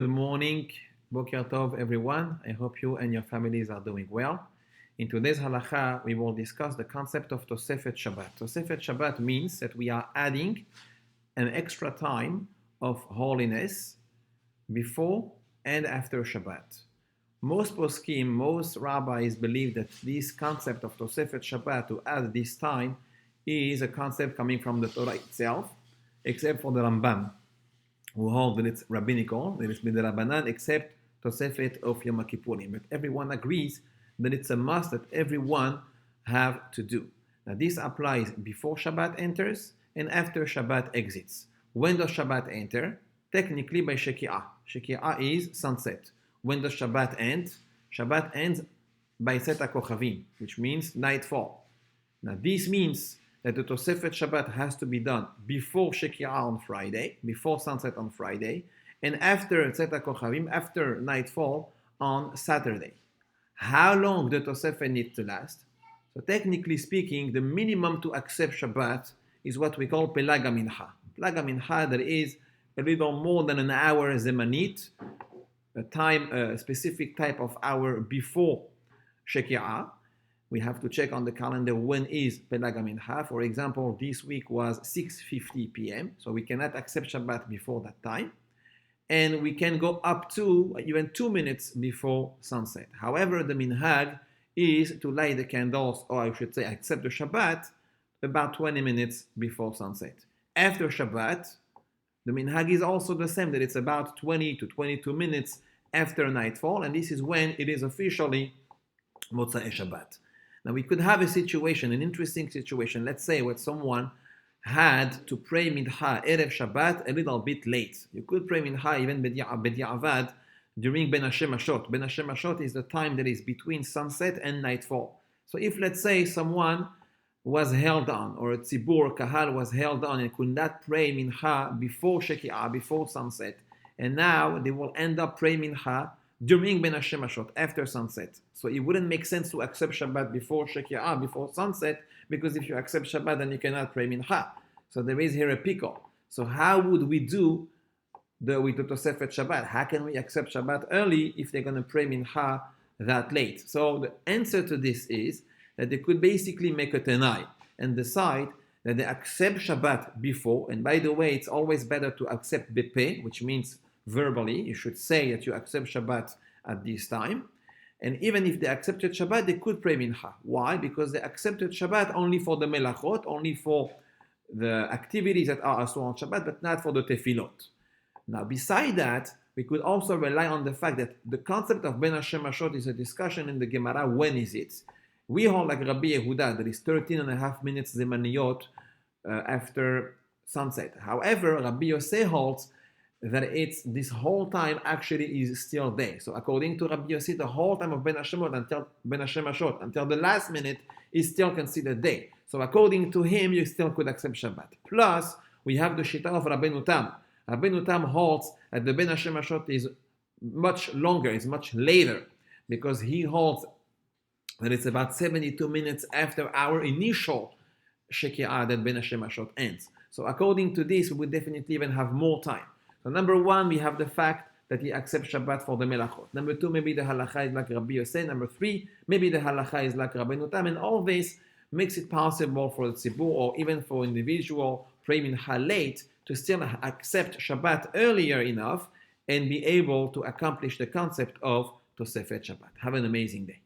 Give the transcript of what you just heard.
Good morning, Boker Tov, everyone. I hope you and your families are doing well. In today's halacha, we will discuss the concept of Tosefet Shabbat. Tosefet Shabbat means that we are adding an extra time of holiness before and after Shabbat. Most poskim, most rabbis believe that this concept of Tosefet Shabbat, to add this time, is a concept coming from the Torah itself, except for the Rambam, who hold that it's rabbinical, that it's midrabanan, except Tosefet of Yom Kippurim. But everyone agrees that it's a must that everyone have to do. Now this applies before Shabbat enters and after Shabbat exits. When does Shabbat enter? Technically by Sheki'ah. Sheki'ah is sunset. When does Shabbat end? Shabbat ends by Set HaKochavim, which means nightfall. Now this means that the Tosefet Shabbat has to be done before Sheki'ah on Friday, before sunset on Friday, and after Tzet HaKochavim, after nightfall on Saturday. How long the Tosefet needs to last? So technically speaking, the minimum to accept Shabbat is what we call Pelaga Mincha. Pelaga Mincha, that is a little more than an hour zemanit, a specific type of hour before Sheki'ah. We have to check on the calendar when is Pelaga Mincha. For example, this week was 6:50 p.m., so we cannot accept Shabbat before that time. And we can go up to even 2 minutes before sunset. However, the minhag is to light the candles, or I should say accept the Shabbat, about 20 minutes before sunset. After Shabbat, the minhag is also the same, that it's about 20 to 22 minutes after nightfall, and this is when it is officially Motzei Shabbat. Now we could have a situation, an interesting situation. Let's say when someone had to pray Mincha Erev Shabbat a little bit late. You could pray Mincha even B'di'avad during Ben HaShemashot. Ben HaShemashot is the time that is between sunset and nightfall. So if, let's say, someone was held on, or a tzibur, kahal was held on and could not pray Mincha before Sheki'ah, before sunset, and now they will end up praying Mincha during Ben HaShemashot, after sunset. So it wouldn't make sense to accept Shabbat before Sheki'ah, before sunset, because if you accept Shabbat, then you cannot pray Mincha. So there is here a pickle. So how would we do with the Tosefet Shabbat? How can we accept Shabbat early if they're going to pray Mincha that late? So the answer to this is that they could basically make a tenai and decide that they accept Shabbat before. And by the way, it's always better to accept Bepe, which means verbally. You should say that you accept Shabbat at this time. And even if they accepted Shabbat, they could pray Mincha. Why? Because they accepted Shabbat only for the melachot, only for the activities that are also on Shabbat, but not for the tefillot. Now, beside that, we could also rely on the fact that the concept of Ben HaShemashot is a discussion in the Gemara. When is it? We hold like Rabbi Yehuda, that is 13 and a half minutes zemaniyot after sunset. However, Rabbi Yosef holds that it's this whole time actually is still day. So according to Rabbi Yossi, the whole time of Ben HaShemashot until the last minute is still considered day. So according to him, you still could accept Shabbat. Plus, we have the Shita of Rabbeinu Tam. Rabbeinu Tam holds that the Ben HaShemashot is much longer, is much later, because he holds that it's about 72 minutes after our initial Sheki'ah that Ben HaShemashot ends. So according to this, we would definitely even have more time. So number one, we have the fact that he accepts Shabbat for the melachot. Number two, maybe the halacha is like Rabbi Yosef. Number three, maybe the halacha is like Rabbeinu Tam. And all this makes it possible for the tzibur or even for individual pray mincha late to still accept Shabbat earlier enough and be able to accomplish the concept of Tosefet Shabbat. Have an amazing day.